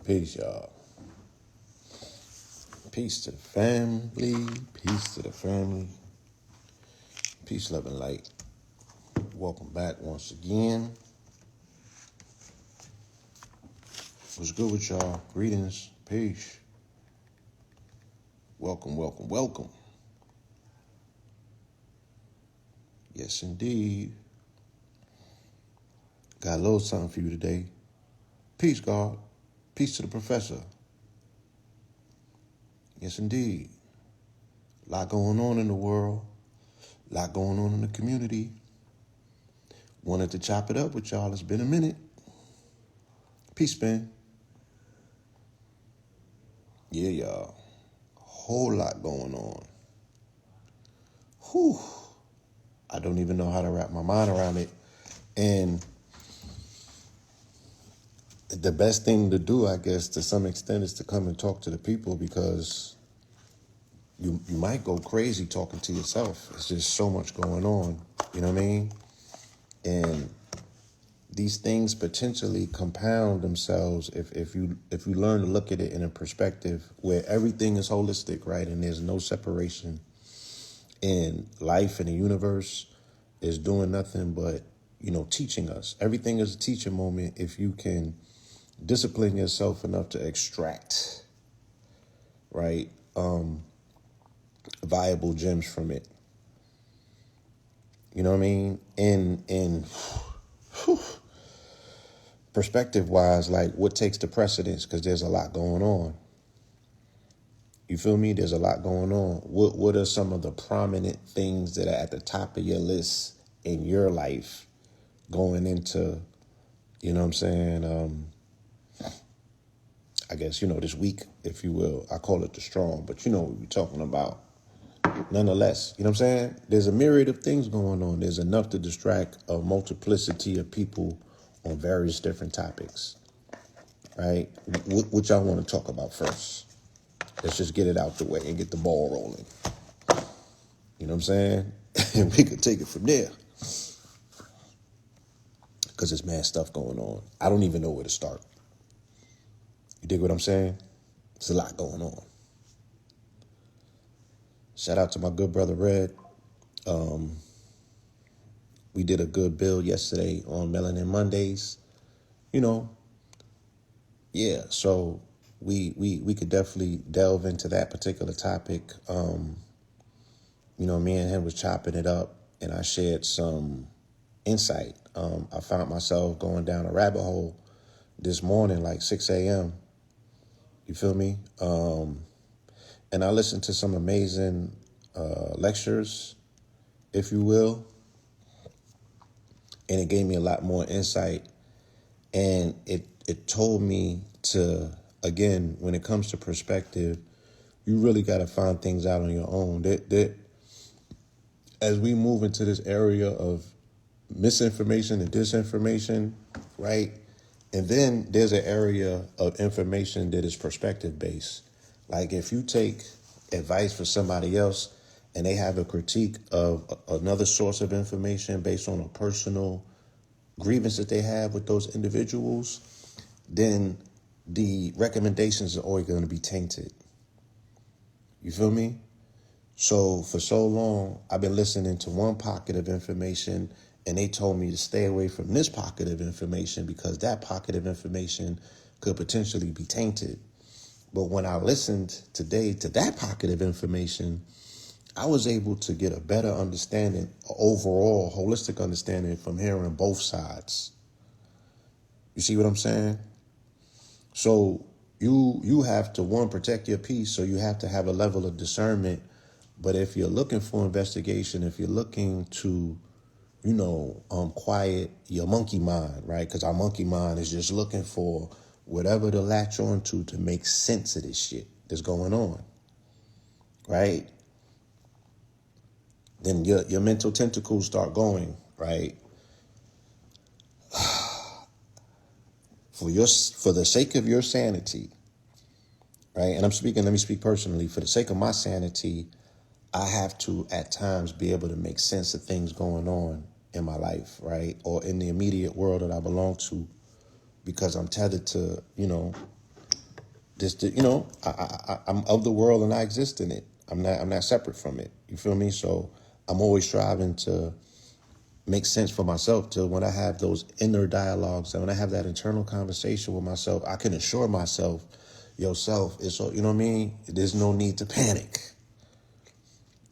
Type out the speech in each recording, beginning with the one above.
Peace, y'all. Peace to the family. Peace to the family. Peace, love, and light. Welcome back once again. What's good with y'all? Greetings. Peace. Welcome, welcome, welcome. Yes, indeed. Got a little something for you today. Peace, God. Peace to the professor. Yes, indeed. A lot going on in the world. A lot going on in the community. Wanted to chop it up with y'all. It's been a minute. Peace, Ben. Yeah, y'all. Whole lot going on. Whew. I don't even know how to wrap my mind around it. And the best thing to do, I guess, to some extent, is to come and talk to the people, because you might go crazy talking to yourself. It's just so much going on. You know what I mean? And these things potentially compound themselves if you learn to look at it in a perspective where everything is holistic, right? And there's no separation. And life and the universe is doing nothing but, teaching us. Everything is a teaching moment if you can discipline yourself enough to extract, right, viable gems from it. You know what I mean? And perspective-wise, like, what takes the precedence? Because there's a lot going on. You feel me? There's a lot going on. What are some of the prominent things that are at the top of your list in your life going into, you know what I'm saying, I guess, this week, if you will. I call it the strong, but you know what we're talking about. Nonetheless, you know what I'm saying? There's a myriad of things going on. There's enough to distract a multiplicity of people on various different topics, right? What y'all want to talk about first? Let's just get it out the way and get the ball rolling. You know what I'm saying? And we could take it from there. Because there's mad stuff going on. I don't even know where to start. You dig what I'm saying? There's a lot going on. Shout out to my good brother Red. We did a good build yesterday on Melanin Mondays. Yeah, so we could definitely delve into that particular topic. Me and him was chopping it up, and I shared some insight. I found myself going down a rabbit hole this morning, like 6 a.m. You feel me? And I listened to some amazing lectures, if you will, and it gave me a lot more insight. And it told me to, again, when it comes to perspective, you really got to find things out on your own. That as we move into this area of misinformation and disinformation, right? And then there's an area of information that is perspective based. Like, if you take advice from somebody else and they have a critique of another source of information based on a personal grievance that they have with those individuals, then the recommendations are always going to be tainted. You feel me? So for so long, I've been listening to one pocket of information, and they told me to stay away from this pocket of information because that pocket of information could potentially be tainted. But when I listened today to that pocket of information, I was able to get a better understanding, overall holistic understanding, from hearing both sides. You see what I'm saying? So you have to, one, protect your peace, so you have to have a level of discernment. But if you're looking for investigation, if you're looking to, quiet your monkey mind, right? Because our monkey mind is just looking for whatever to latch on to make sense of this shit that's going on, right? Then your mental tentacles start going, right? For the sake of your sanity, right? And let me speak personally. For the sake of my sanity, I have to, at times, be able to make sense of things going on in my life, right? Or in the immediate world that I belong to, because I'm tethered to, Just to, I'm of the world and I exist in it. I'm not separate from it. You feel me? So I'm always striving to make sense for myself till when I have those inner dialogues and when I have that internal conversation with myself, I can assure myself, yourself, it's, you know what I mean? There's no need to panic.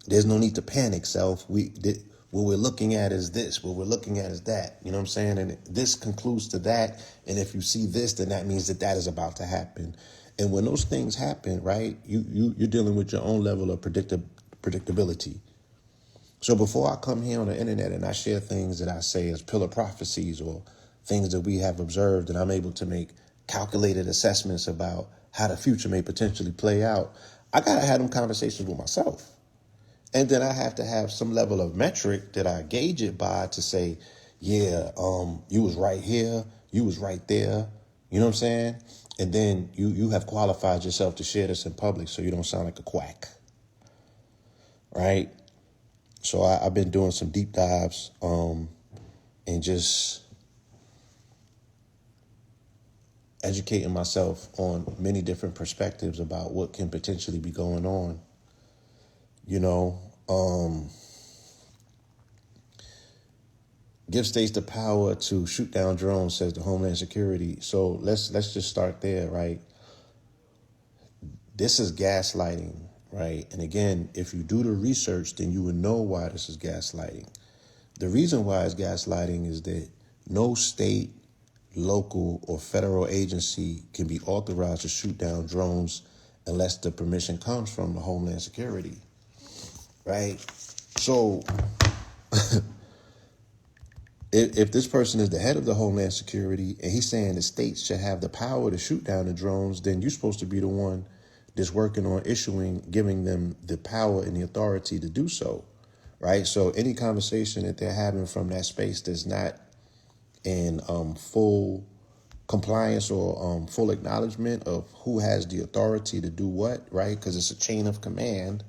There's no need to panic, self. What we're looking at is this. What we're looking at is that. You know what I'm saying? And this concludes to that. And if you see this, then that means that that is about to happen. And when those things happen, right, you're dealing with your own level of predictability. So before I come here on the internet and I share things that I say as pillar prophecies or things that we have observed, and I'm able to make calculated assessments about how the future may potentially play out, I got to have them conversations with myself. And then I have to have some level of metric that I gauge it by to say, yeah, you was right here, you was right there. You know what I'm saying? And then you have qualified yourself to share this in public so you don't sound like a quack. Right? So I've been doing some deep dives and just educating myself on many different perspectives about what can potentially be going on. You know, give states the power to shoot down drones, says the Homeland Security. So let's just start there, right? This is gaslighting, right? And again, if you do the research, then you would know why this is gaslighting. The reason why it's gaslighting is that no state, local, or federal agency can be authorized to shoot down drones unless the permission comes from the Homeland Security, right? So if this person is the head of the Homeland Security and he's saying the states should have the power to shoot down the drones, then you're supposed to be the one that's working on giving them the power and the authority to do so, right? So any conversation that they're having from that space that's not in full compliance or full acknowledgement of who has the authority to do what, right? Because it's a chain of command,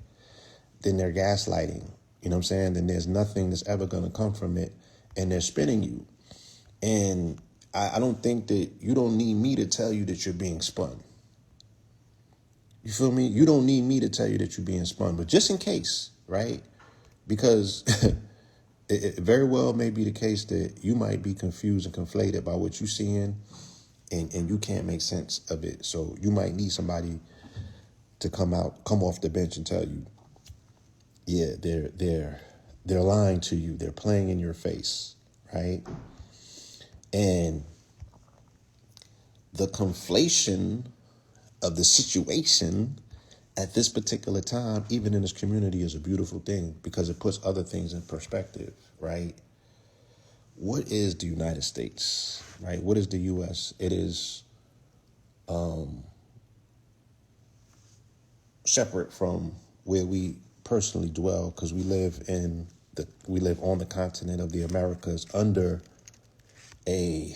then they're gaslighting. You know what I'm saying? Then there's nothing that's ever going to come from it, and they're spinning you. And I don't think that you don't need me to tell you that you're being spun. You feel me? You don't need me to tell you that you're being spun, but just in case, right? Because it very well may be the case that you might be confused and conflated by what you're seeing, and you can't make sense of it. So you might need somebody to come off the bench and tell you, yeah, they're lying to you. They're playing in your face, right? And the conflation of the situation at this particular time, even in this community, is a beautiful thing because it puts other things in perspective, right? What is the United States, right? What is the U.S.? It is separate from where we personally dwell because we live on the continent of the Americas under a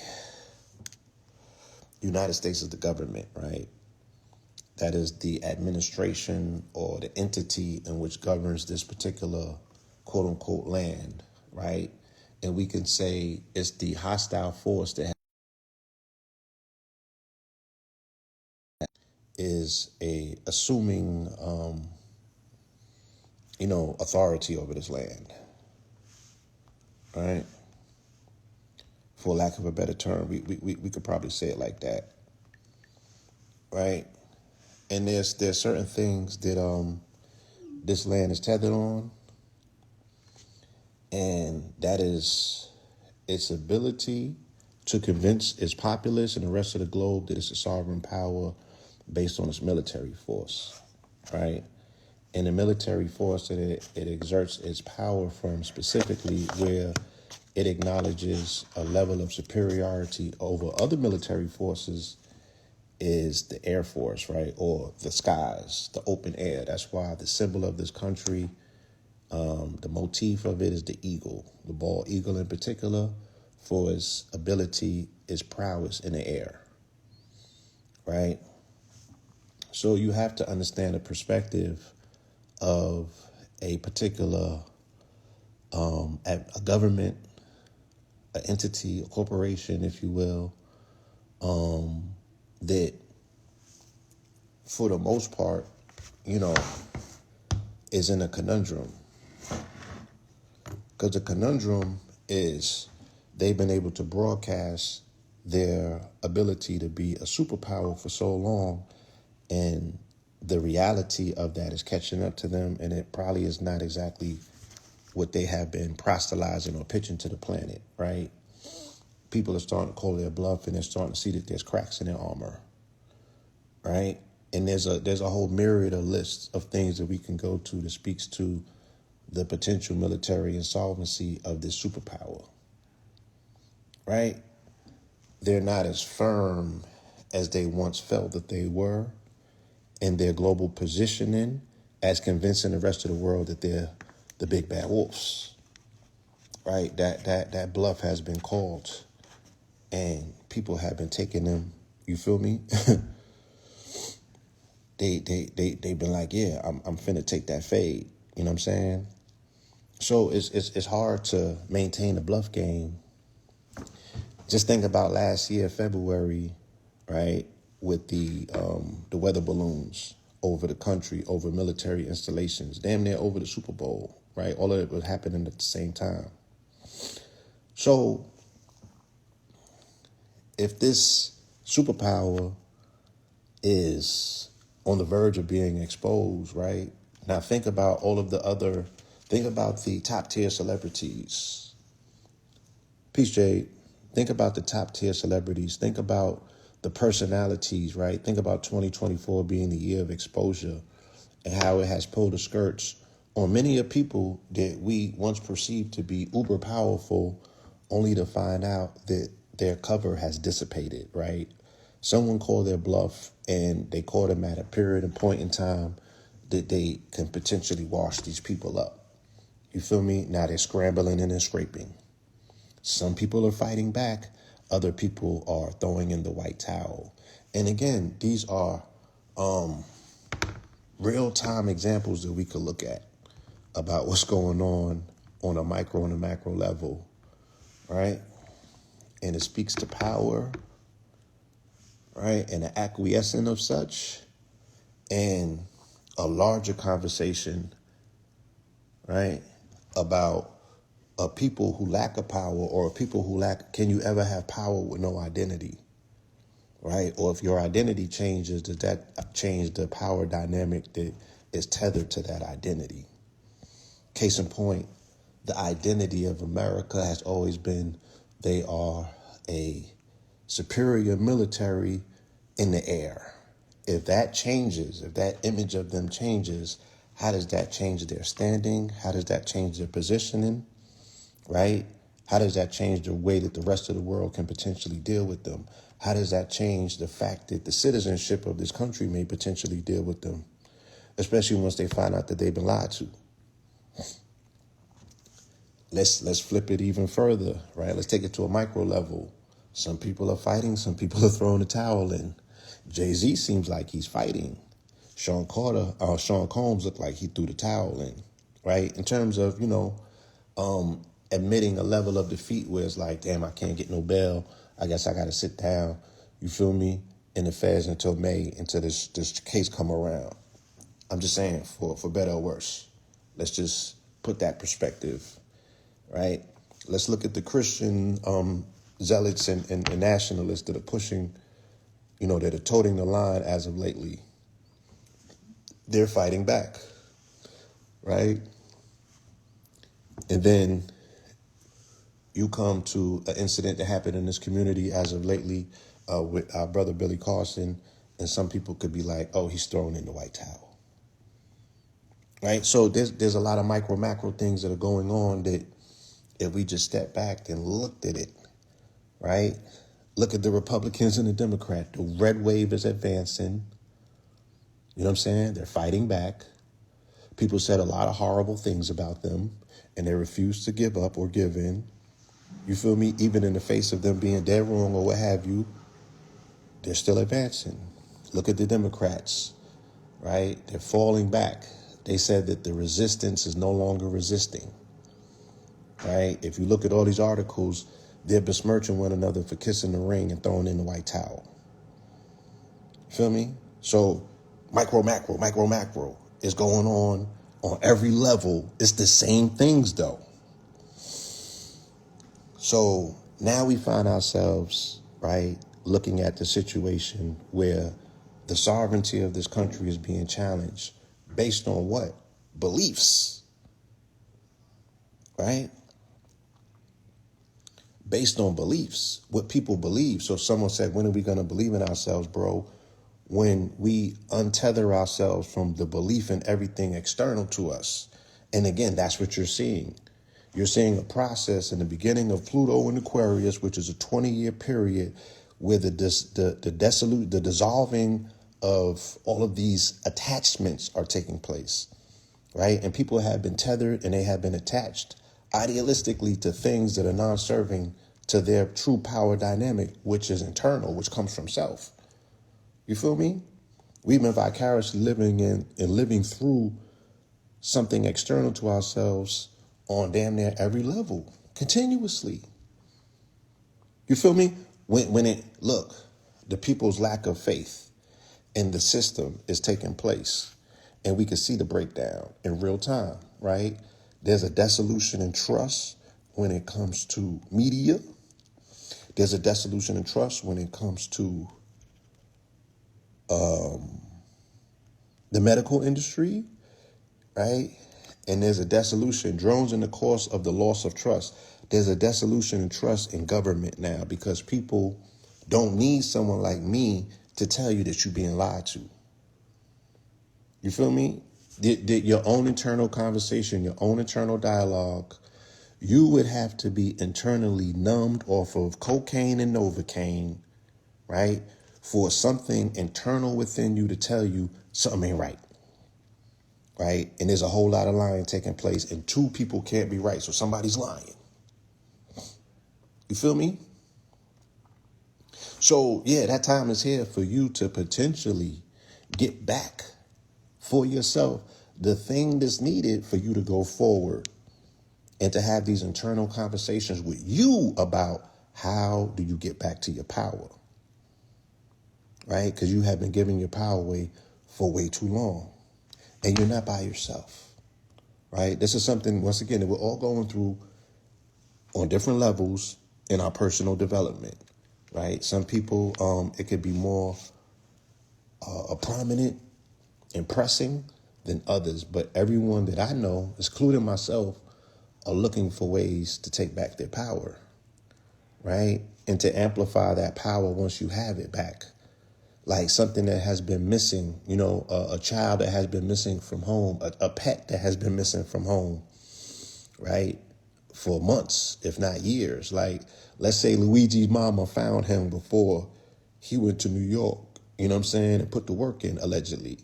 United States as the government, right? That is the administration or the entity in which governs this particular quote unquote land, right? And we can say it's the hostile force that is assuming, authority over this land, right? For lack of a better term, we could probably say it like that, right? And there's certain things that this land is tethered on, and that is its ability to convince its populace and the rest of the globe that it's a sovereign power based on its military force, right? And the military force that it exerts its power from, specifically where it acknowledges a level of superiority over other military forces, is the Air Force, right? Or the skies, the open air. That's why the symbol of this country, the motif of it is the eagle, the bald eagle in particular, for its ability, its prowess in the air, right? So you have to understand the perspective of a particular a government, an entity, a corporation, if you will, that for the most part, you know, is in a conundrum. Because the conundrum is they've been able to broadcast their ability to be a superpower for so long, and the reality of that is catching up to them, and it probably is not exactly what they have been proselytizing or pitching to the planet, right? People are starting to call their bluff, and they're starting to see that there's cracks in their armor, right? And there's a whole myriad of lists of things that we can go to that speaks to the potential military insolvency of this superpower, right? They're not as firm as they once felt that they were in their global positioning, as convincing the rest of the world that they're the big bad wolves, right? That bluff has been called, and people have been taking them. You feel me? They've been like, yeah, I'm finna take that fade. You know what I'm saying? So it's hard to maintain the bluff game. Just think about last year, February, right, with the weather balloons over the country, over military installations, damn near over the Super Bowl, right? All of it was happening at the same time. So if this superpower is on the verge of being exposed, right? Now think about think about the top tier celebrities. Peace, Jade. Think about the top tier celebrities. Think about the personalities, right? Think about 2024 being the year of exposure and how it has pulled the skirts on many of people that we once perceived to be uber powerful, only to find out that their cover has dissipated, right? Someone called their bluff, and they caught them at a period and point in time that they can potentially wash these people up. You feel me? Now they're scrambling and they're scraping. Some people are fighting back. Other people are throwing in the white towel. And again, these are real-time examples that we could look at about what's going on a micro and a macro level, right? And it speaks to power, right? And the acquiescence of such, and a larger conversation, right, about a people who lack a power, or people who lack, can you ever have power with no identity, right? Or if your identity changes, does that change the power dynamic that is tethered to that identity? Case in point, the identity of America has always been they are a superior military in the air. If that changes, if that image of them changes, how does that change their standing? How does that change their positioning, right? How does that change the way that the rest of the world can potentially deal with them? How does that change the fact that the citizenship of this country may potentially deal with them, especially once they find out that they've been lied to? Let's flip it even further, right? Let's take it to a micro level. Some people are fighting, some people are throwing the towel in. Jay-Z seems like he's fighting. Sean Combs looked like he threw the towel in, right? In terms of, admitting a level of defeat where it's like, damn, I can't get no bail. I guess I got to sit down, you feel me, in the feds until May, until this case come around. I'm just saying, for better or worse. Let's just put that perspective, right? Let's look at the Christian zealots and nationalists that are pushing, that are toting the line as of lately. They're fighting back, right? And then you come to an incident that happened in this community as of lately with our brother Billy Carson, and some people could be like, oh, he's throwing in the white towel, right? So there's a lot of micro, macro things that are going on that if we just step back and looked at it, right? Look at the Republicans and the Democrats. The red wave is advancing. You know what I'm saying? They're fighting back. People said a lot of horrible things about them, and they refused to give up or give in. You feel me? Even in the face of them being dead wrong or what have you, they're still advancing. Look at the Democrats, right? They're falling back. They said that the resistance is no longer resisting, right? If you look at all these articles, they're besmirching one another for kissing the ring and throwing in the white towel. Feel me? So Macro is going on every level. It's the same things though. So now we find ourselves, right, looking at the situation where the sovereignty of this country is being challenged based on what? Beliefs, right? Based on beliefs, what people believe. So someone said, when are we going to believe in ourselves, bro? When we untether ourselves from the belief in everything external to us. And again, that's what you're seeing. You're seeing a process in the beginning of Pluto in Aquarius, which is a 20-year period where the dissolving of all of these attachments are taking place, right? And people have been tethered and they have been attached idealistically to things that are non-serving to their true power dynamic, which is internal, which comes from self. You feel me? We've been vicariously living in and living through something external to ourselves on damn near every level, continuously. You feel me? Look, the people's lack of faith in the system is taking place, and we can see the breakdown in real time, right? There's a dissolution in trust when it comes to media. There's a dissolution in trust when it comes to the medical industry, right? And there's a dissolution, drones in the course of the loss of trust. There's a dissolution in trust in government now because people don't need someone like me to tell you that you're being lied to. You feel me? Your own internal conversation, your own internal dialogue, you would have to be internally numbed off of cocaine and Novocaine, right? For something internal within you to tell you something ain't right. Right? And there's a whole lot of lying taking place, and two people can't be right. So somebody's lying. You feel me? So, yeah, that time is here for you to potentially get back for yourself the thing that's needed for you to go forward and to have these internal conversations with you about how do you get back to your power, right? Because you have been giving your power away for way too long, and you're not by yourself, right? This is something, once again, that we're all going through on different levels in our personal development, right? Some people, it could be more prominent and pressing than others, but everyone that I know, including myself, are looking for ways to take back their power, right? And to amplify that power once you have it back. Like something that has been missing, a child that has been missing from home, a pet that has been missing from home, right? For months, if not years. Like, let's say Luigi's mama found him before he went to New York, you know what I'm saying, and put the work in, allegedly.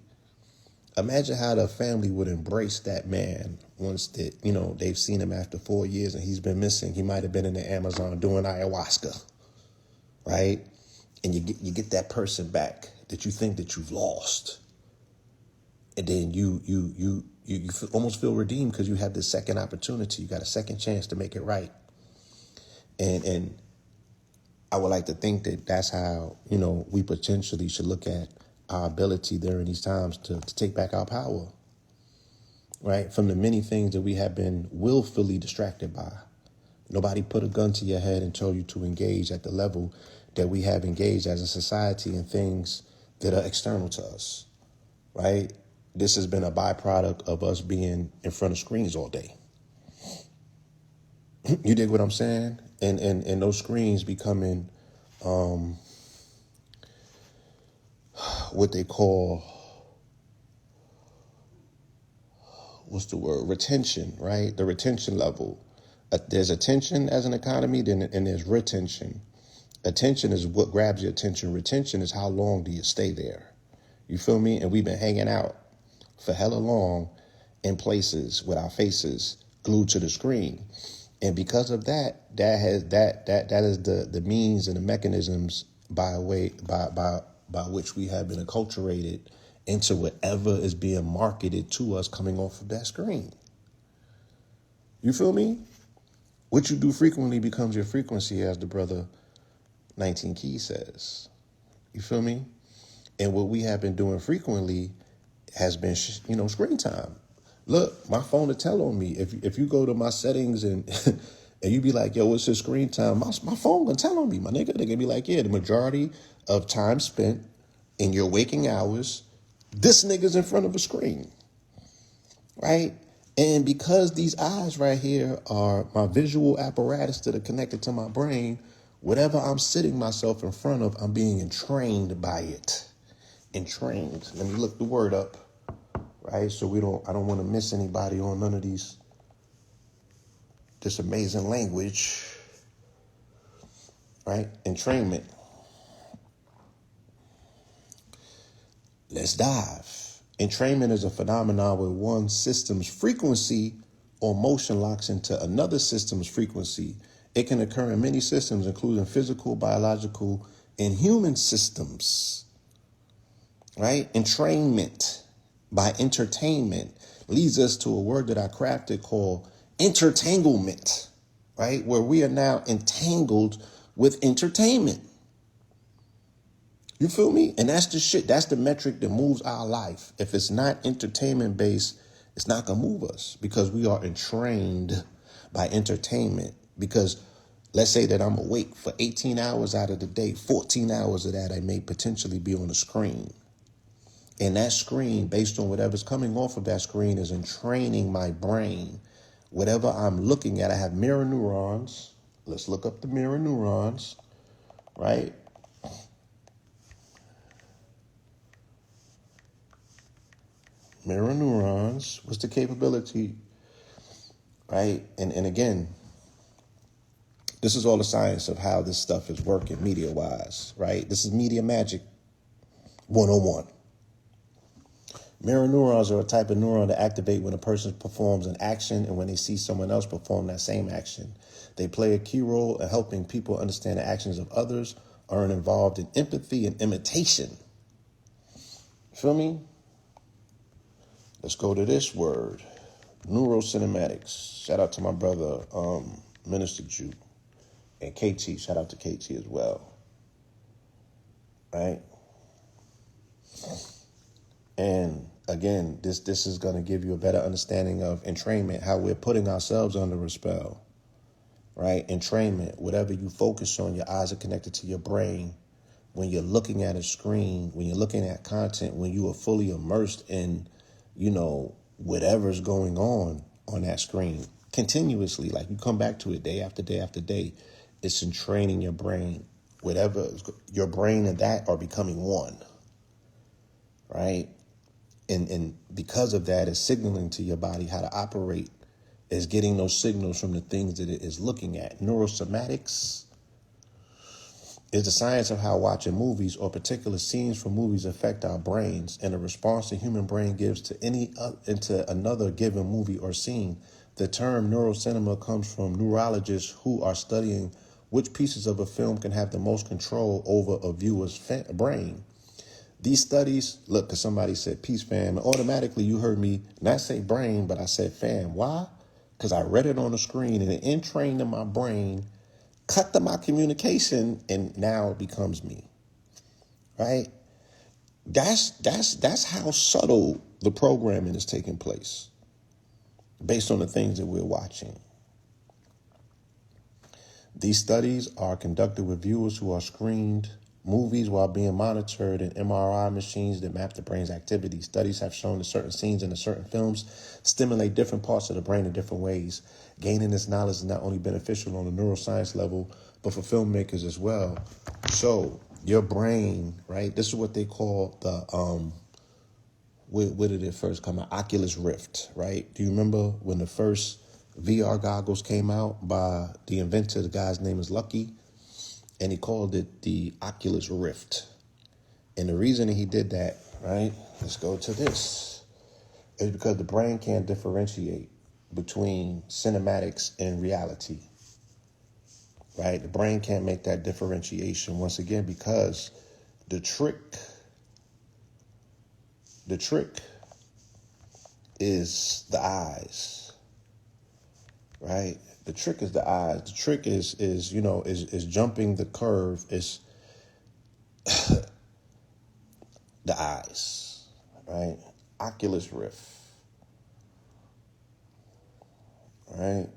Imagine how the family would embrace that man once that, they've seen him after 4 years and he's been missing. He might have been in the Amazon doing ayahuasca, right? And you get that person back that you think that you've lost. And then you almost feel redeemed because you have this second opportunity. You got a second chance to make it right. And I would like to think that that's how, we potentially should look at our ability during these times to take back our power, right? From the many things that we have been willfully distracted by. Nobody put a gun to your head and told you to engage at the level that we have engaged as a society in things that are external to us, right? This has been a byproduct of us being in front of screens all day. You dig what I'm saying? And those screens becoming what they call, retention, right? The retention level. There's attention as an economy, and there's retention. Attention is what grabs your attention. Retention is how long do you stay there? You feel me? And we've been hanging out for hella long in places with our faces glued to the screen. And because of that is the means and the mechanisms by which we have been acculturated into whatever is being marketed to us coming off of that screen. You feel me? What you do frequently becomes your frequency, as the brother 19 Keys says. You feel me? And what we have been doing frequently has been, screen time. Look, my phone will tell on me. If you go to my settings and and you be like, yo, what's your screen time? My phone gonna tell on me, my nigga. They gonna be like, yeah, the majority of time spent in your waking hours, this nigga's in front of a screen, right? And because these eyes right here are my visual apparatus that are connected to my brain, whatever I'm sitting myself in front of, I'm being entrained by it. Entrained. Let me look the word up, right? So I don't want to miss anybody on none of this amazing language, right? Entrainment. Let's dive. Entrainment is a phenomenon where one system's frequency or motion locks into another system's frequency. It can occur in many systems, including physical, biological, and human systems, right? Entrainment by entertainment leads us to a word that I crafted called entertanglement, right? Where we are now entangled with entertainment. You feel me? And that's the shit. That's the metric that moves our life. If it's not entertainment based, it's not going to move us because we are entrained by entertainment. Because let's say that I'm awake for 18 hours out of the day, 14 hours of that I may potentially be on a screen. And that screen, based on whatever's coming off of that screen, is entraining my brain. Whatever I'm looking at, I have mirror neurons. Let's look up the mirror neurons, right? Mirror neurons, what's the capability, right? And again, this is all the science of how this stuff is working media-wise, right? This is media magic 101. Mirror neurons are a type of neuron that activate when a person performs an action and when they see someone else perform that same action. They play a key role in helping people understand the actions of others, are involved in empathy and imitation. Feel me? Let's go to this word, neurocinematics. Shout out to my brother, Minister Jew, and KT. Shout out to KT as well, right? And again, this is going to give you a better understanding of entrainment, how we're putting ourselves under a spell, right? Entrainment, whatever you focus on, your eyes are connected to your brain. When you're looking at a screen, when you're looking at content, when you are fully immersed in whatever's going on that screen continuously, like you come back to it day after day after day, it's entraining your brain. Whatever, your brain and that are becoming one, right? And because of that, it's signaling to your body how to operate, is getting those signals from the things that it is looking at. Neurosomatics is the science of how watching movies or particular scenes from movies affect our brains and the response the human brain gives to into another given movie or scene. The term neurocinema comes from neurologists who are studying which pieces of a film can have the most control over a viewer's brain. These studies, look, because somebody said peace, fam, and automatically you heard me not say brain, but I said fam. Why? Because I read it on the screen and it entrained in my brain, cut my communication, and now it becomes me, right? That's how subtle the programming is taking place based on the things that we're watching. These studies are conducted with viewers who are screened movies while being monitored in MRI machines that map the brain's activity. Studies have shown that certain scenes in certain films stimulate different parts of the brain in different ways. Gaining this knowledge is not only beneficial on a neuroscience level, but for filmmakers as well. So your brain, right? This is what they call the, where did it first come out? Oculus Rift, right? Do you remember when the first VR goggles came out by the inventor? The guy's name is Lucky. And he called it the Oculus Rift. And the reason he did that, right, let's go to this, is because the brain can't differentiate between cinematics and reality, right? The brain can't make that differentiation, once again, because the trick is the eyes, right? The trick is the eyes. The trick is jumping the curve. Is the eyes, right? Oculus Rift. All right.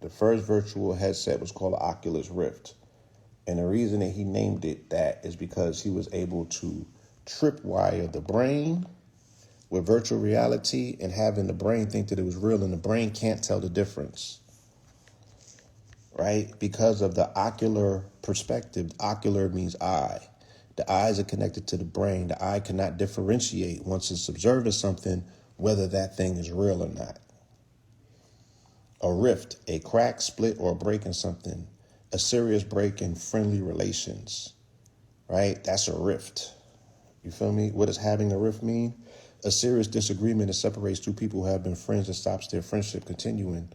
The first virtual headset was called the Oculus Rift. And the reason that he named it that is because he was able to tripwire the brain with virtual reality and having the brain think that it was real, and the brain can't tell the difference, right? Because of the ocular perspective. Ocular means eye. The eyes are connected to the brain. The eye cannot differentiate once it's observing something, whether that thing is real or not. A rift, a crack, split, or a break in something. A serious break in friendly relations, right? That's a rift. You feel me? What does having a rift mean? A serious disagreement that separates two people who have been friends and stops their friendship continuing.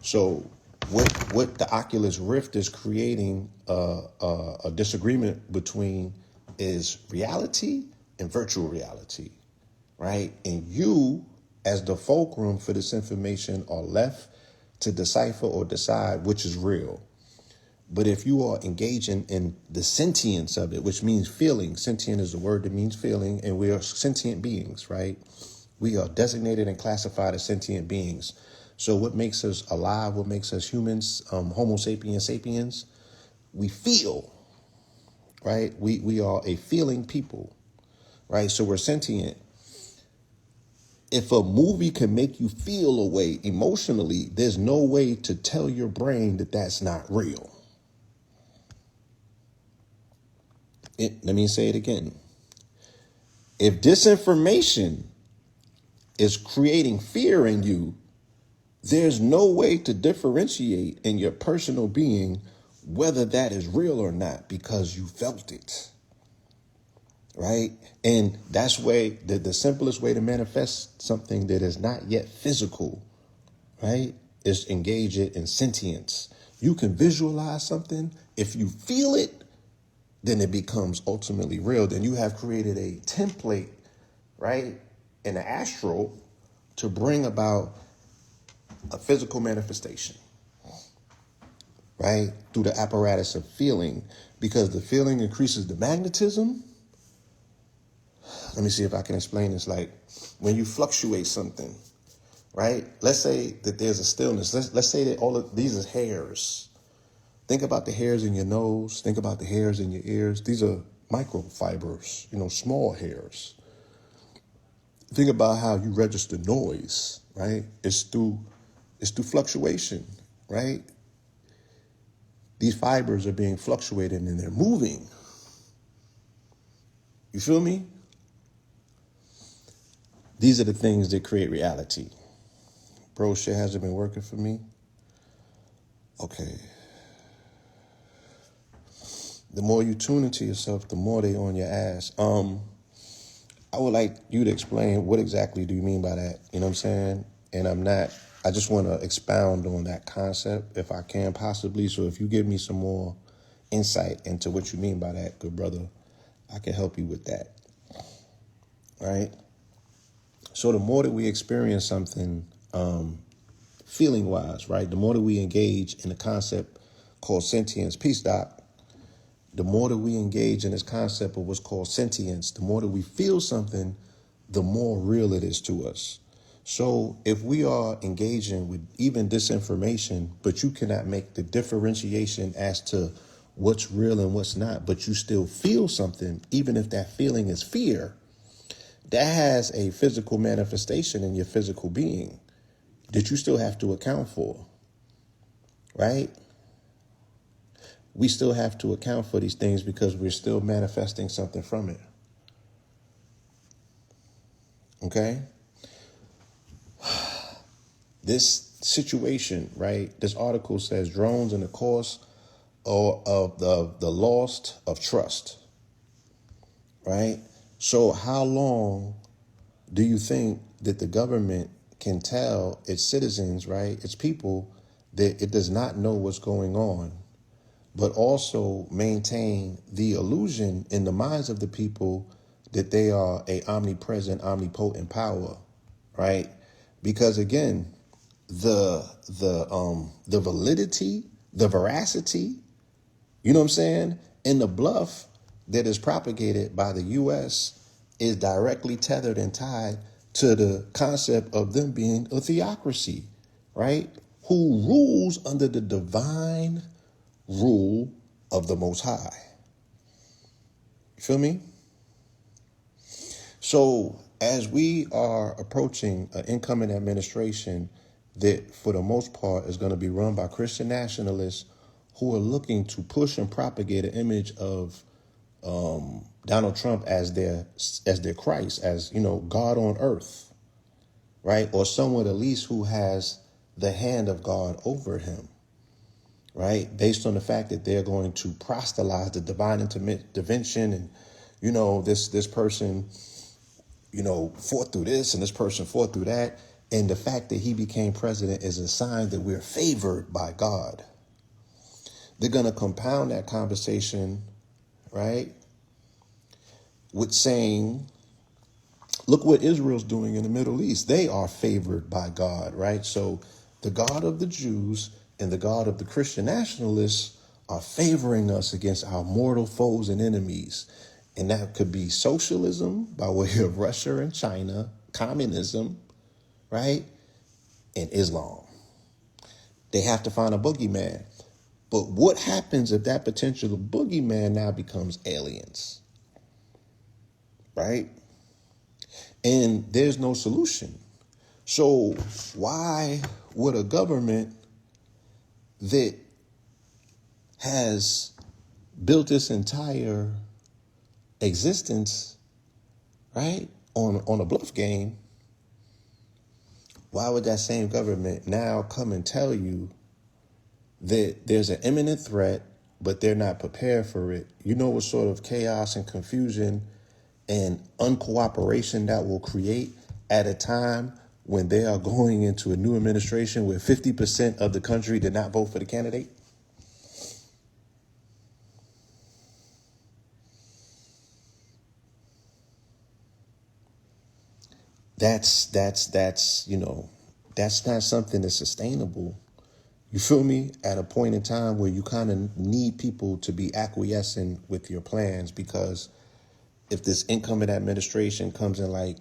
So what the Oculus Rift is creating a disagreement between is reality and virtual reality, right? And you, as the fulcrum for this information, are left to decipher or decide which is real. But if you are engaging in the sentience of it, which means feeling, sentient is a word that means feeling, and we are sentient beings, right? We are designated and classified as sentient beings. So what makes us alive, what makes us humans, Homo sapiens sapiens, we feel, right? We are a feeling people, right? So we're sentient. If a movie can make you feel a way emotionally, there's no way to tell your brain that that's not real. Let me say it again. If disinformation is creating fear in you, there's no way to differentiate in your personal being whether that is real or not, because you felt it, right? And that's the simplest way to manifest something that is not yet physical, right, is engage it in sentience. You can visualize something. If you feel it, then it becomes ultimately real. Then you have created a template, right, in the astral to bring about a physical manifestation, right, through the apparatus of feeling, because the feeling increases the magnetism. Let me see if I can explain this. Like when you fluctuate something, right, let's say that there's a stillness. Let's say that all of these are hairs. Think about the hairs in your nose. Think about the hairs in your ears. These are microfibers, small hairs. Think about how you register noise, right? It's through fluctuation, right? These fibers are being fluctuated and they're moving. You feel me? These are the things that create reality. Bro, shit hasn't been working for me. Okay. The more you tune into yourself, the more they on your ass. I would like you to explain what exactly do you mean by that? You know what I'm saying? And I just want to expound on that concept if I can possibly. So if you give me some more insight into what you mean by that, good brother, I can help you with that. Right? So the more that we experience something feeling wise, right? The more that we engage in the concept called sentience, peace, Doc. The more that we engage in this concept of what's called sentience, the more that we feel something, the more real it is to us. So if we are engaging with even disinformation, but you cannot make the differentiation as to what's real and what's not, but you still feel something, even if that feeling is fear, that has a physical manifestation in your physical being that you still have to account for, right? We still have to account for these things because we're still manifesting something from it. Okay? This situation, right? This article says drones in the course of the loss of trust, right? So how long do you think that the government can tell its citizens, right, its people, that it does not know what's going on, but also maintain the illusion in the minds of the people that they are a omnipresent, omnipotent power, right? Because again, the validity, the veracity, you know what I'm saying, and the bluff that is propagated by the U.S. is directly tethered and tied to the concept of them being a theocracy, right? Who rules under the divine rule of the Most High. You feel me? So as we are approaching an incoming administration that for the most part is going to be run by Christian nationalists who are looking to push and propagate an image of Donald Trump as their Christ, as, God on earth, right? Or someone at least who has the hand of God over him, right? Based on the fact that they're going to proselytize the divine intervention and, this person, fought through this and this person fought through that. And the fact that he became president is a sign that we're favored by God. They're going to compound that conversation, right, with saying, look what Israel's doing in the Middle East. They are favored by God, right? So the God of the Jews and the God of the Christian nationalists are favoring us against our mortal foes and enemies. And that could be socialism by way of Russia and China, communism, right? And Islam. They have to find a boogeyman. But what happens if that potential boogeyman now becomes aliens? Right? And there's no solution. So why would a government that has built its entire existence, right, on a bluff game, why would that same government now come and tell you that there's an imminent threat, but they're not prepared for it? You know what sort of chaos and confusion and uncooperation that will create at a time when they are going into a new administration where 50% of the country did not vote for the candidate? That's that's not something that's sustainable. You feel me? At a point in time where you kind of need people to be acquiescent with your plans, because if this incoming administration comes in like,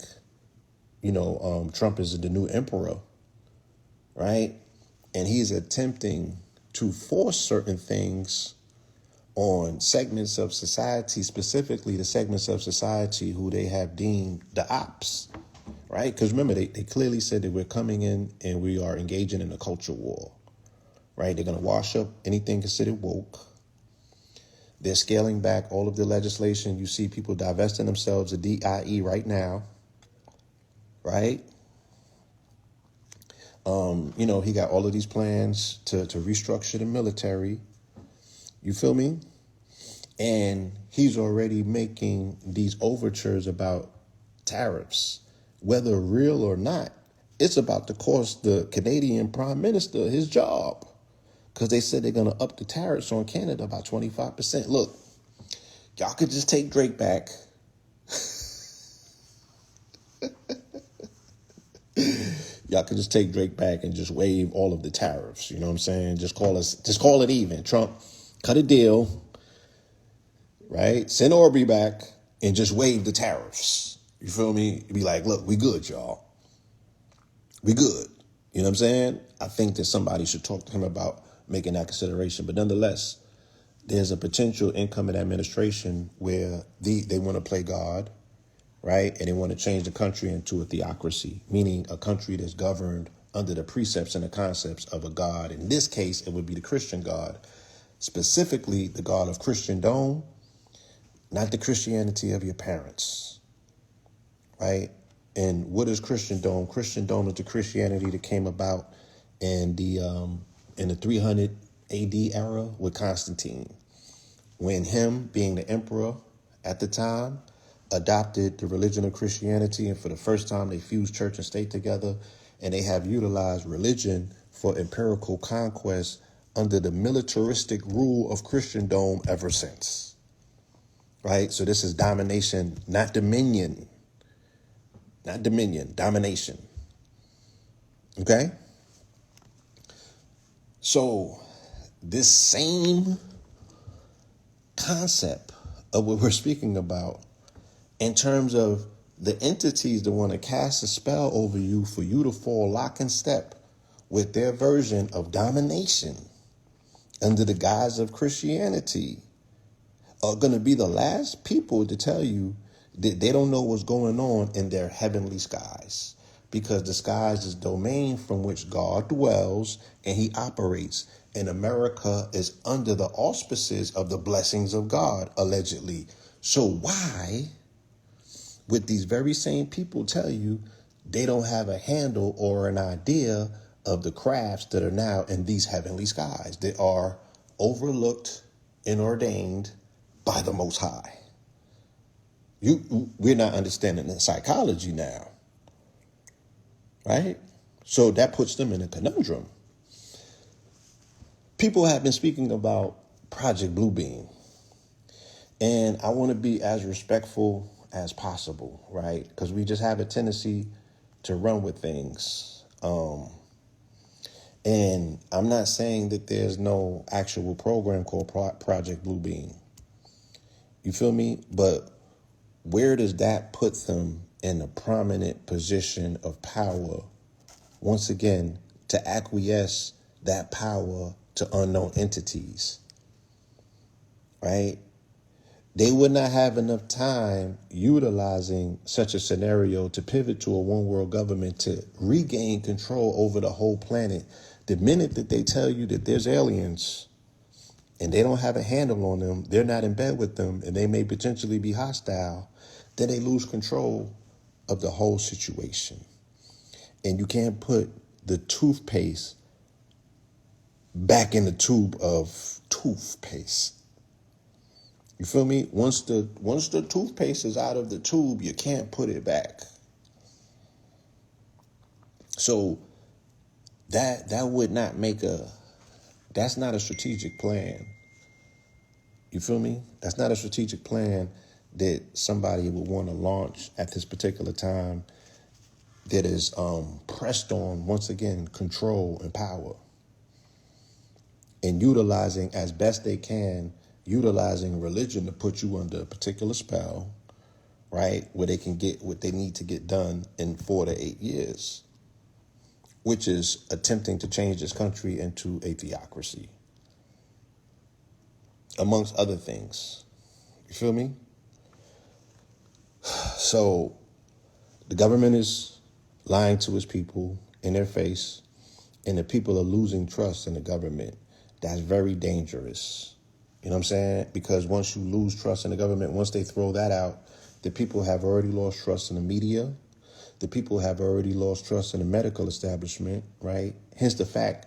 Trump is the new emperor, right? And he's attempting to force certain things on segments of society, specifically the segments of society who they have deemed the ops, right? Because remember, they clearly said that we're coming in and we are engaging in a culture war, right? They're going to wash up anything considered woke. They're scaling back all of the legislation. You see people divesting themselves of DIE right now, right? He got all of these plans to restructure the military. You feel me? And he's already making these overtures about tariffs, whether real or not. It's about to cost the Canadian Prime Minister his job, because they said they're going to up the tariffs on Canada by 25%. Look, y'all could just take Drake back. Y'all could just take Drake back and just waive all of the tariffs. You know what I'm saying? Just call it even. Trump, cut a deal, right? Send Orby back and just waive the tariffs. You feel me? Be like, look, we good, y'all. We good. You know what I'm saying? I think that somebody should talk to him about making that consideration. But nonetheless, there's a potential incoming administration where they want to play God, right? And they want to change the country into a theocracy, meaning a country that's governed under the precepts and the concepts of a God. In this case, it would be the Christian God, specifically the God of Christendom, not the Christianity of your parents, right? And what is Christendom? Christendom is the Christianity that came about in the 300 AD era with Constantine, when him, being the emperor at the time, adopted the religion of Christianity, and for the first time they fused church and state together, and they have utilized religion for empirical conquest under the militaristic rule of Christendom ever since, right? So this is domination, not dominion. Not dominion, domination. Okay? So this same concept of what we're speaking about in terms of the entities that want to cast a spell over you for you to fall lock and step with their version of domination under the guise of Christianity are going to be the last people to tell you that they don't know what's going on in their heavenly skies, because the skies is domain from which God dwells and he operates. And America is under the auspices of the blessings of God, allegedly. So why would these very same people tell you they don't have a handle or an idea of the crafts that are now in these heavenly skies that are overlooked and ordained by the Most High? We're not understanding the psychology now, right? So that puts them in a conundrum. People have been speaking about Project Bluebeam, and I want to be as respectful as possible, right? Because we just have a tendency to run with things. And I'm not saying that there's no actual program called Project Bluebeam. You feel me? But where does that put them in a prominent position of power, once again, to acquiesce that power to unknown entities, right? They would not have enough time utilizing such a scenario to pivot to a one world government to regain control over the whole planet. The minute that they tell you that there's aliens and they don't have a handle on them, they're not in bed with them, and they may potentially be hostile, then they lose control of the whole situation. And you can't put the toothpaste back in the tube of toothpaste. You feel me? Once the toothpaste is out of the tube, you can't put it back. So that would not that's not a strategic plan. You feel me? That's not a strategic plan that somebody would want to launch at this particular time that is pressed on, once again, control and power. And utilizing as best they can, utilizing religion to put you under a particular spell, right? Where they can get what they need to get done in 4 to 8 years, which is attempting to change this country into a theocracy, amongst other things. You feel me? So the government is lying to its people in their face, and the people are losing trust in the government. That's very dangerous. You know what I'm saying? Because once you lose trust in the government, once they throw that out, the people have already lost trust in the media. The people have already lost trust in the medical establishment, right? Hence the fact,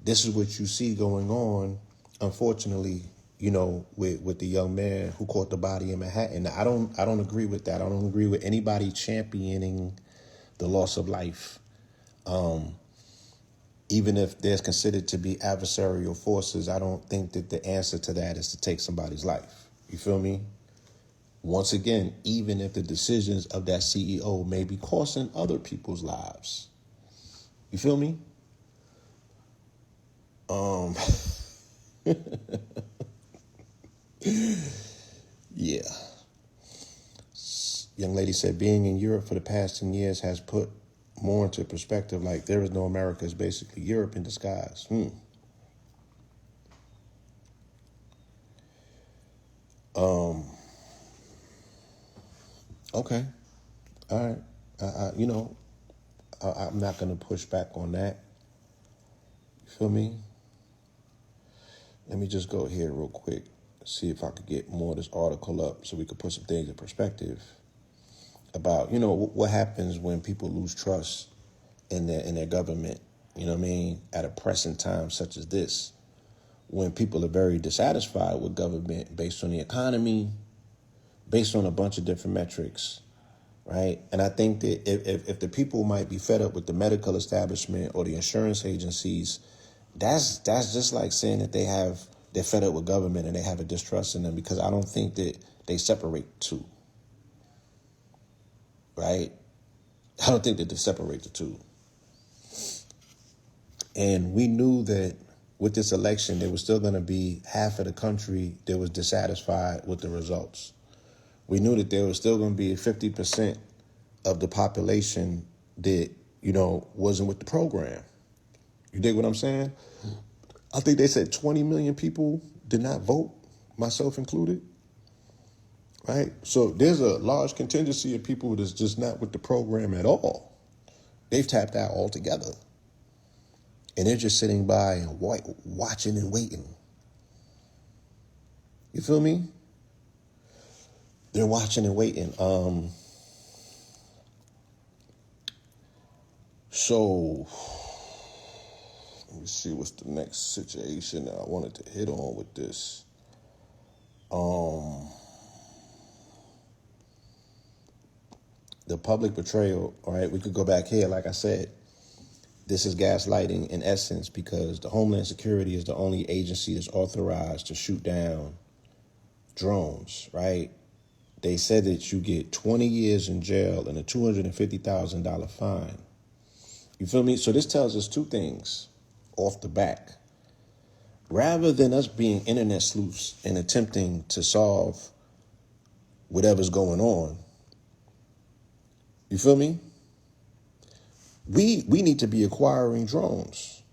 this is what you see going on, unfortunately, you know, with the young man who caught the body in Manhattan. Now, I don't agree with that. I don't agree with anybody championing the loss of life. Even if there's considered to be adversarial forces, I don't think that the answer to that is to take somebody's life. You feel me? Once again, even if the decisions of that CEO may be costing other people's lives. You feel me? Yeah. Young lady said, being in Europe for the past 10 years has put more into perspective. Like, there is no America, it's basically Europe in disguise. Okay. All right. I'm not going to push back on that. You feel me? Let me just go here real quick, see if I could get more of this article up so we could put some things in perspective about, you know, what happens when people lose trust in their government, you know what I mean, at a pressing time such as this, when people are very dissatisfied with government based on the economy, based on a bunch of different metrics, right? And I think that if the people might be fed up with the medical establishment or the insurance agencies, that's just like saying that they're fed up with government and they have a distrust in them, because I don't think that they separate the two, right? I don't think that they separate the two. And we knew that with this election, there was still going to be half of the country that was dissatisfied with the results. We knew that there was still going to be 50% of the population that, wasn't with the program. You dig what I'm saying? I think they said 20 million people did not vote, myself included. Right? So there's a large contingency of people that's just not with the program at all. They've tapped out altogether. And they're just sitting by and watching and waiting. You feel me? They're watching and waiting. So let me see what's the next situation that I wanted to hit on with this. The public betrayal, all right, we could go back here. Like I said, this is gaslighting in essence because the Homeland Security is the only agency that's authorized to shoot down drones, right? They said that you get 20 years in jail and a $250,000 fine. You feel me? So this tells us two things off the back. Rather than us being internet sleuths and attempting to solve whatever's going on, you feel me? We need to be acquiring drones.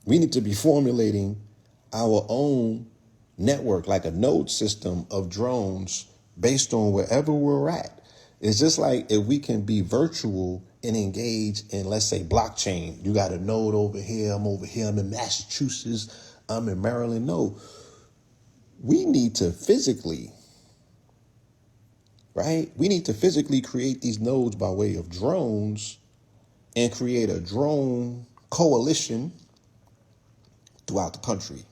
We need to be formulating our own network, like a node system of drones based on wherever we're at. It's just like if we can be virtual and engage in, let's say, blockchain. You got a node over here, I'm over here, I'm in Massachusetts, I'm in Maryland. No, we need to physically, right? We need to physically create these nodes by way of drones and create a drone coalition throughout the country,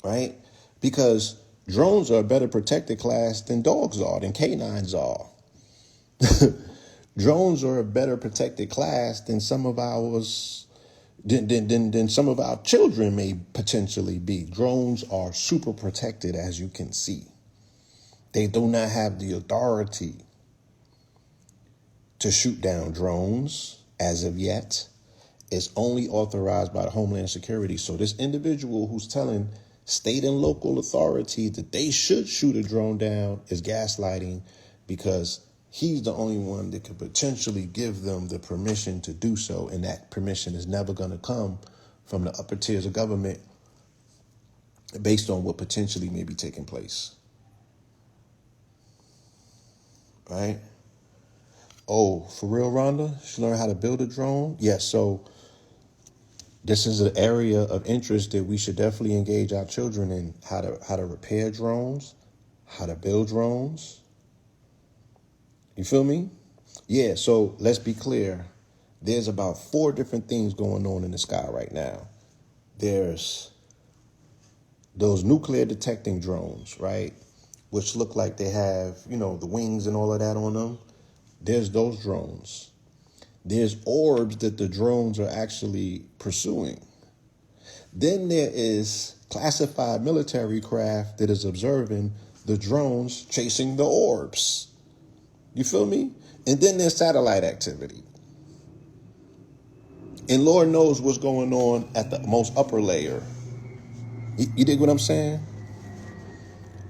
right? Because drones are a better protected class than dogs are, than canines are. Drones are a better protected class than some of ours, than some of our children may potentially be. Drones are super protected, as you can see. They do not have the authority to shoot down drones as of yet. It's only authorized by the Homeland Security. So this individual who's telling state and local authorities that they should shoot a drone down is gaslighting, because he's the only one that could potentially give them the permission to do so. And that permission is never going to come from the upper tiers of government based on what potentially may be taking place. Right? Oh, for real, Rhonda? She learned how to build a drone? Yes, so this is an area of interest that we should definitely engage our children in, how to repair drones, how to build drones. You feel me? Yeah, so let's be clear. There's about 4 different things going on in the sky right now. There's those nuclear detecting drones, right? Which look like they have, the wings and all of that on them. There's those drones. There's orbs that the drones are actually pursuing. Then there is classified military craft that is observing the drones chasing the orbs. You feel me? And then there's satellite activity. And Lord knows what's going on at the most upper layer. You dig what I'm saying?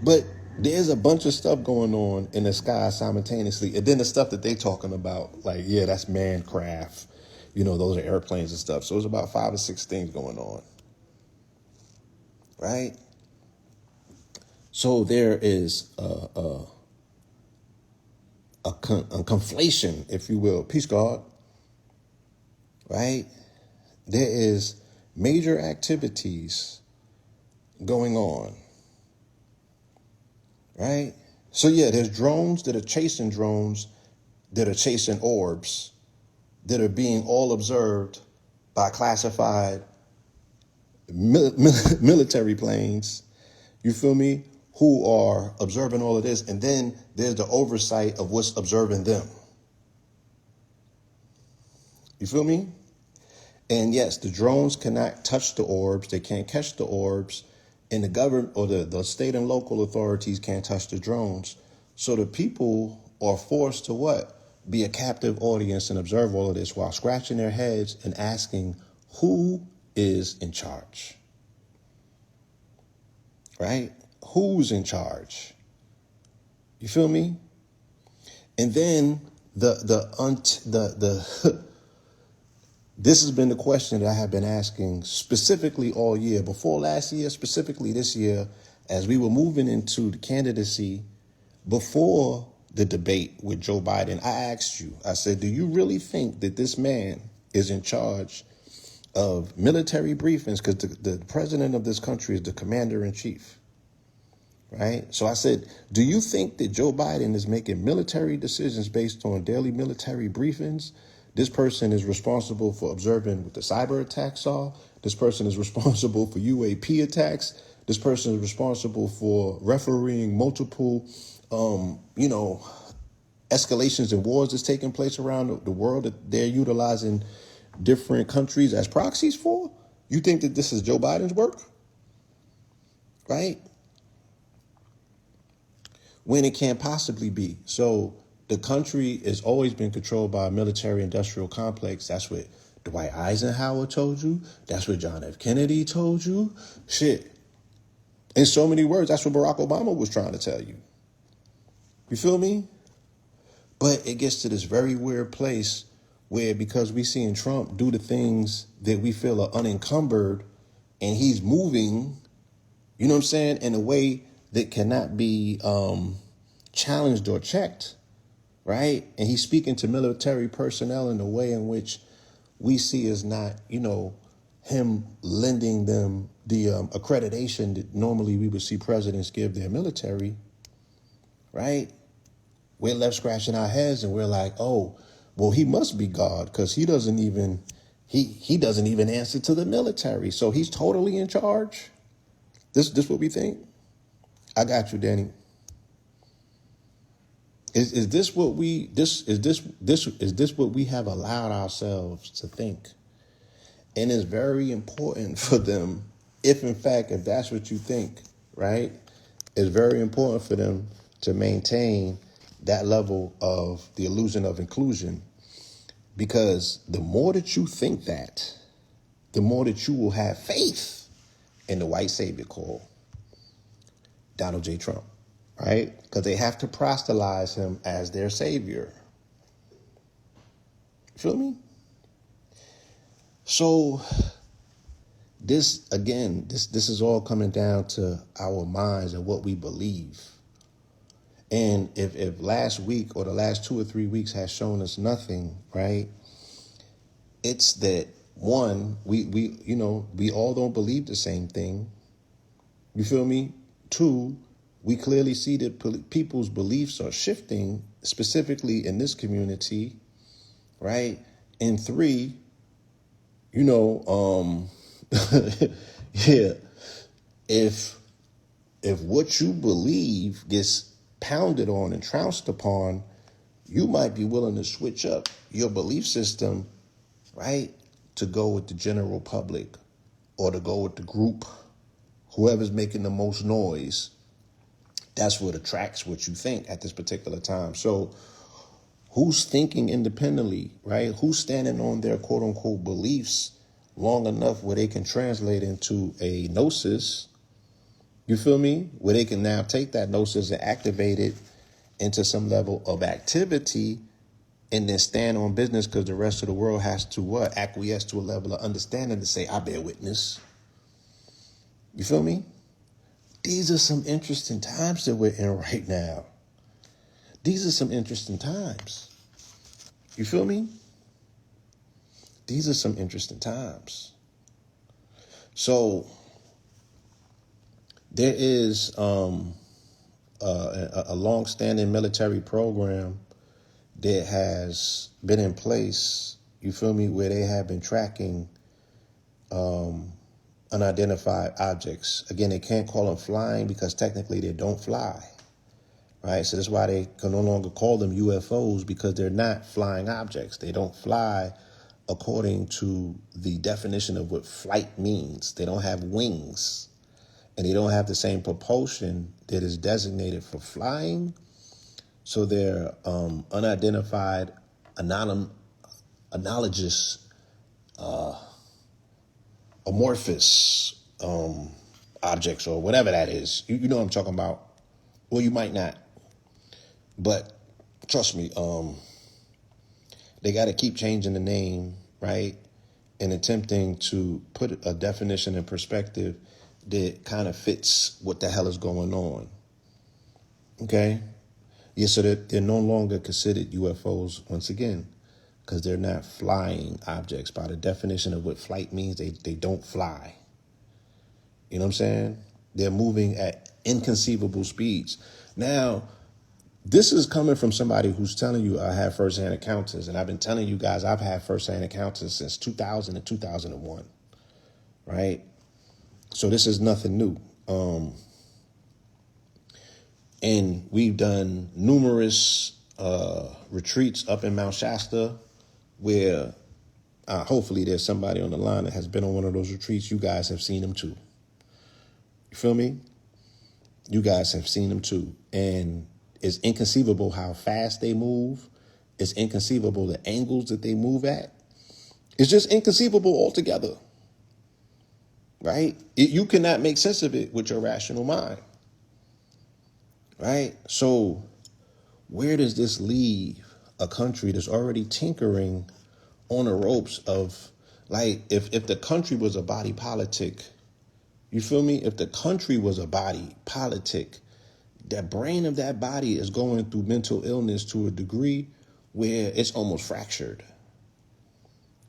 But there's a bunch of stuff going on in the sky simultaneously. And then the stuff that they talking about, like, yeah, that's mancraft. Those are airplanes and stuff. So it's about 5 or 6 things going on. Right? So there is a conflation, if you will. Peace, God. Right? There is major activities going on. Right? So yeah, there's drones that are chasing drones that are chasing orbs that are being all observed by classified military planes. You feel me? Who are observing all of this. And then there's the oversight of what's observing them. You feel me? And yes, the drones cannot touch the orbs. They can't catch the orbs. And the government or the state and local authorities can't touch the drones. So the people are forced to what? Be a captive audience and observe all of this while scratching their heads and asking, who is in charge? Right? Who's in charge? You feel me? And then the this has been the question that I have been asking specifically all year, before last year, specifically this year, as we were moving into the candidacy. Before the debate with Joe Biden, I asked you, I said, do you really think that this man is in charge of military briefings? Because the president of this country is the commander in chief, right? So I said, do you think that Joe Biden is making military decisions based on daily military briefings? This person is responsible for observing what the cyber attacks are. This person is responsible for UAP attacks. This person is responsible for refereeing multiple escalations and wars that's taking place around the world that they're utilizing different countries as proxies for? You think that this is Joe Biden's work? Right? When it can't possibly be. So the country has always been controlled by a military-industrial complex. That's what Dwight Eisenhower told you. That's what John F. Kennedy told you. Shit. In so many words, that's what Barack Obama was trying to tell you. You feel me? But it gets to this very weird place where, because we seeing Trump do the things that we feel are unencumbered, and he's moving, you know what I'm saying, in a way that cannot be challenged or checked, right? And he's speaking to military personnel in a way in which we see as not, him lending them the accreditation that normally we would see presidents give their military, right? We're left scratching our heads and we're like, oh, well, he must be God, because he doesn't even answer to the military. So he's totally in charge. This what we think? I got you, Danny. Is this what we have allowed ourselves to think? And it's very important for them, if that's what you think, right? It's very important for them to maintain that level of the illusion of inclusion, because the more that you think that, the more that you will have faith in the white savior called Donald J. Trump, right? Because they have to proselytize him as their savior. Feel me? So this is all coming down to our minds and what we believe. And if last week or the last 2 or 3 weeks has shown us nothing, right? It's that, one, we all don't believe the same thing. You feel me? 2, we clearly see that people's beliefs are shifting, specifically in this community, right? And 3, yeah, if what you believe gets pounded on and trounced upon, you might be willing to switch up your belief system, right, to go with the general public or to go with the group, whoever's making the most noise. That's what attracts what you think at this particular time. So who's thinking independently, right? Who's standing on their quote unquote beliefs long enough where they can translate into a gnosis? You feel me? Where they can now take that gnosis and activate it into some level of activity and then stand on business, because the rest of the world has to what? Acquiesce to a level of understanding to say, I bear witness. You feel me? These are some interesting times that we're in right now. These are some interesting times. You feel me? These are some interesting times. So there is a long-standing military program that has been in place, you feel me, where they have been tracking unidentified objects. Again, they can't call them flying because technically they don't fly, right? So that's why they can no longer call them UFOs, because they're not flying objects. They don't fly according to the definition of what flight means. They don't have wings, and they don't have the same propulsion that is designated for flying. So they're unidentified, analogous, amorphous objects, or whatever that is. You know what I'm talking about. Well, you might not. But trust me, they got to keep changing the name, right? And attempting to put a definition in perspective that kind of fits what the hell is going on. Okay? Yeah, so they're no longer considered UFOs once again, because they're not flying objects. By the definition of what flight means, they don't fly. You know what I'm saying? They're moving at inconceivable speeds. Now, this is coming from somebody who's telling you I have firsthand encounters, and I've been telling you guys I've had firsthand encounters since 2000 and 2001, right? So this is nothing new. And we've done numerous retreats up in Mount Shasta where hopefully there's somebody on the line that has been on one of those retreats. You guys have seen them too. You feel me? You guys have seen them too. And it's inconceivable how fast they move. It's inconceivable the angles that they move at. It's just inconceivable altogether. Right? You cannot make sense of it with your rational mind. Right? So where does this leave a country that's already tinkering on the ropes of, like, if the country was a body politic, you feel me? If the country was a body politic, that brain of that body is going through mental illness to a degree where it's almost fractured,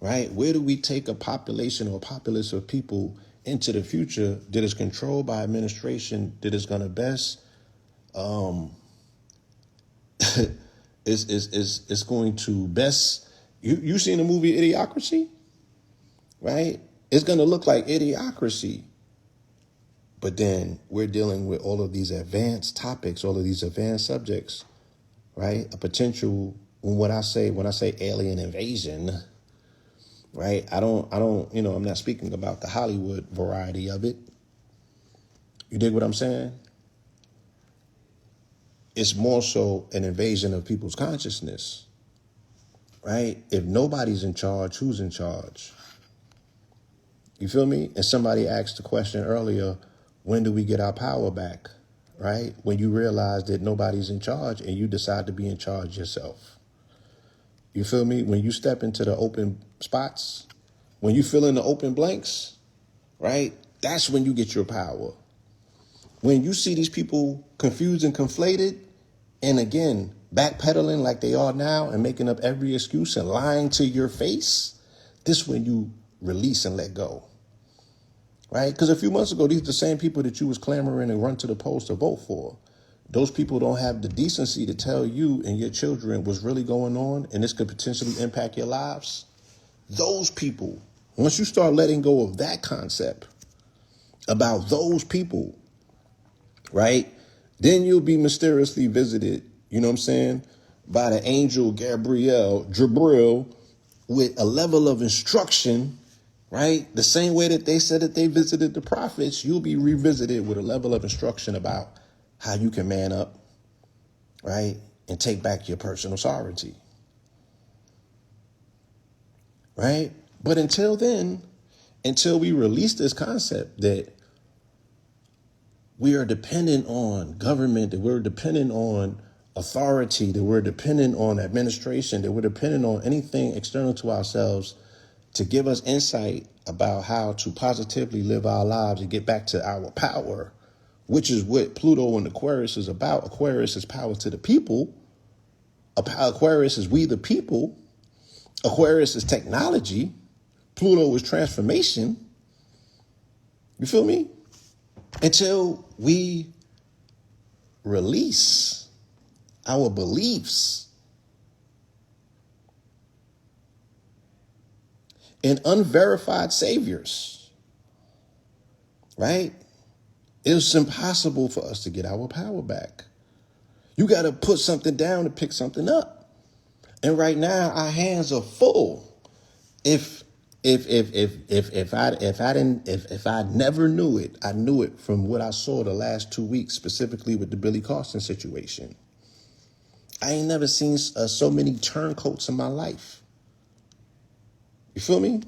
right? Where do we take a population or a populace of people into the future that is controlled by administration that is going to best, is going to best, you seen the movie Idiocracy, right? It's going to look like Idiocracy. But then we're dealing with all of these advanced topics, all of these advanced subjects, right? A potential, when I say alien invasion, right? I don't, I'm not speaking about the Hollywood variety of it. You dig what I'm saying? It's more so an invasion of people's consciousness, right? If nobody's in charge, who's in charge? You feel me? And somebody asked the question earlier, when do we get our power back, right? When you realize that nobody's in charge and you decide to be in charge yourself. You feel me? When you step into the open spots, when you fill in the open blanks, right? That's when you get your power. When you see these people confused and conflated, and again, backpedaling like they are now and making up every excuse and lying to your face, this when you release and let go. Right? Because a few months ago, these are the same people that you was clamoring and run to the polls to vote for. Those people don't have the decency to tell you and your children what's really going on, and this could potentially impact your lives. Those people, once you start letting go of that concept about those people, right, then you'll be mysteriously visited, you know what I'm saying, by the angel Jabril, with a level of instruction, right? The same way that they said that they visited the prophets, you'll be revisited with a level of instruction about how you can man up, right? And take back your personal sovereignty, right? But until then, until we release this concept that we are dependent on government, that we're dependent on authority, that we're dependent on administration, that we're dependent on anything external to ourselves to give us insight about how to positively live our lives and get back to our power, which is what Pluto and Aquarius is about. Aquarius is power to the people. Aquarius is we the people. Aquarius is technology. Pluto is transformation. You feel me? Until we release our beliefs in unverified saviors, right? It's impossible for us to get our power back. You got to put something down to pick something up. And right now, our hands are full. If I never knew it, I knew it from what I saw the last 2 weeks, specifically with the Billy Carson situation. I ain't never seen so many turncoats in my life. You feel me?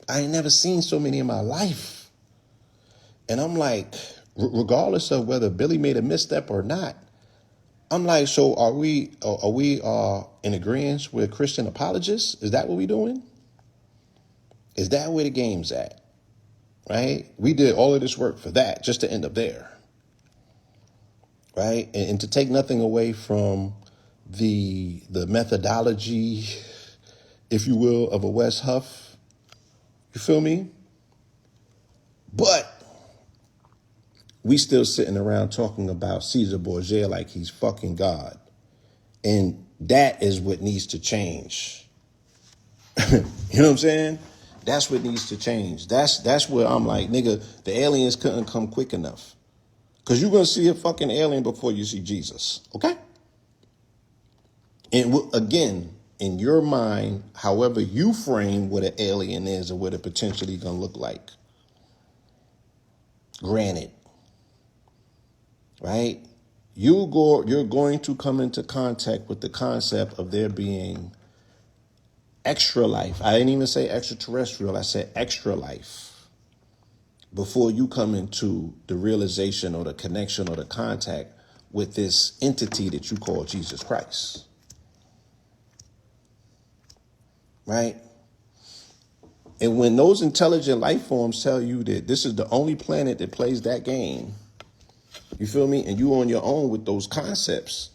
I ain't never seen so many in my life. And I'm like, regardless of whether Billy made a misstep or not, I'm like, so are we in agreement with Christian apologists? Is that what we doing? Is that where the game's at? Right? We did all of this work for that, just to end up there. Right? And to take nothing away from the methodology, if you will, of a Wes Huff. You feel me? But we still sitting around talking about Caesar Borgia like he's fucking God. And that is what needs to change. You know what I'm saying? That's what needs to change. That's where I'm like, nigga, the aliens couldn't come quick enough. Because you're going to see a fucking alien before you see Jesus. Okay? And again, in your mind, however you frame what an alien is or what it potentially going to look like. Granted. Right? You're going to come into contact with the concept of there being extra life. I didn't even say extraterrestrial. I said extra life. Before you come into the realization or the connection or the contact with this entity that you call Jesus Christ. Right? And when those intelligent life forms tell you that this is the only planet that plays that game, you feel me? And you on your own with those concepts,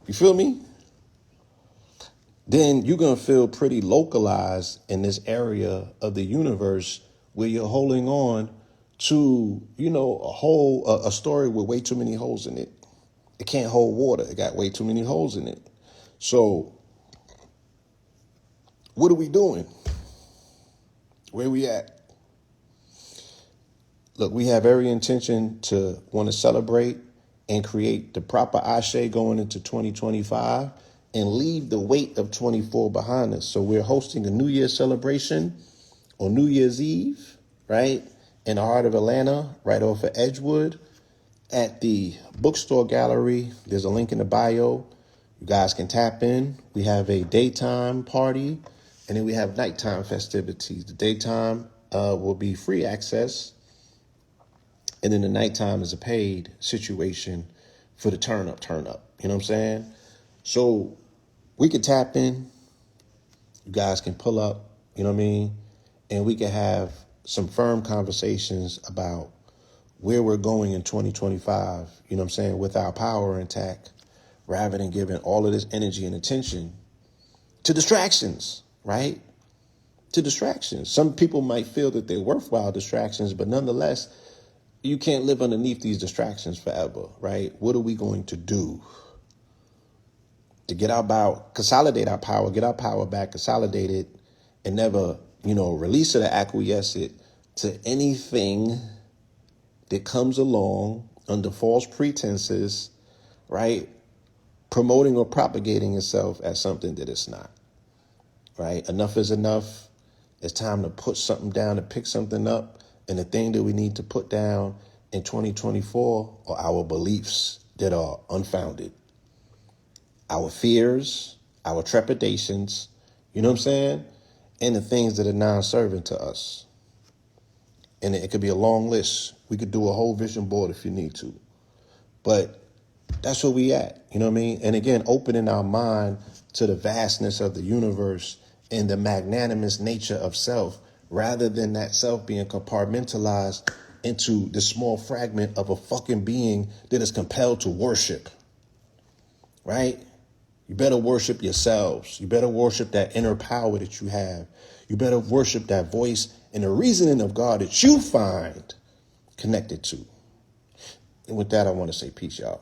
you feel me? Then you're going to feel pretty localized in this area of the universe where you're holding on to, a story with way too many holes in it. It can't hold water. It got way too many holes in it. So what are we doing? Where we at? Look, we have every intention to want to celebrate and create the proper ashe going into 2025 and leave the weight of 24 behind us. So we're hosting a New Year's celebration on New Year's Eve, right? In the heart of Atlanta, right off of Edgewood at the bookstore gallery. There's a link in the bio. You guys can tap in. We have a daytime party and then we have nighttime festivities. The daytime will be free access. And then the nighttime is a paid situation for the turn up. You know what I'm saying? So we could tap in. You guys can pull up, you know what I mean? And we can have some firm conversations about where we're going in 2025, you know what I'm saying, with our power intact, rather than giving all of this energy and attention to distractions, right? To distractions. Some people might feel that they're worthwhile distractions, but nonetheless, you can't live underneath these distractions forever, right? What are we going to do to get our power, consolidate our power, get our power back, consolidate it, and never, release it or acquiesce it to anything that comes along under false pretenses, right? Promoting or propagating itself as something that it's not, right? Enough is enough. It's time to put something down, to pick something up. And the thing that we need to put down in 2024 are our beliefs that are unfounded. Our fears, our trepidations, you know what I'm saying? And the things that are non-serving to us. And it could be a long list. We could do a whole vision board if you need to. But that's where we at, you know what I mean? And again, opening our mind to the vastness of the universe and the magnanimous nature of self, rather than that self being compartmentalized into the small fragment of a fucking being that is compelled to worship, right? You better worship yourselves. You better worship that inner power that you have. You better worship that voice and the reasoning of God that you find connected to. And with that, I want to say peace, y'all.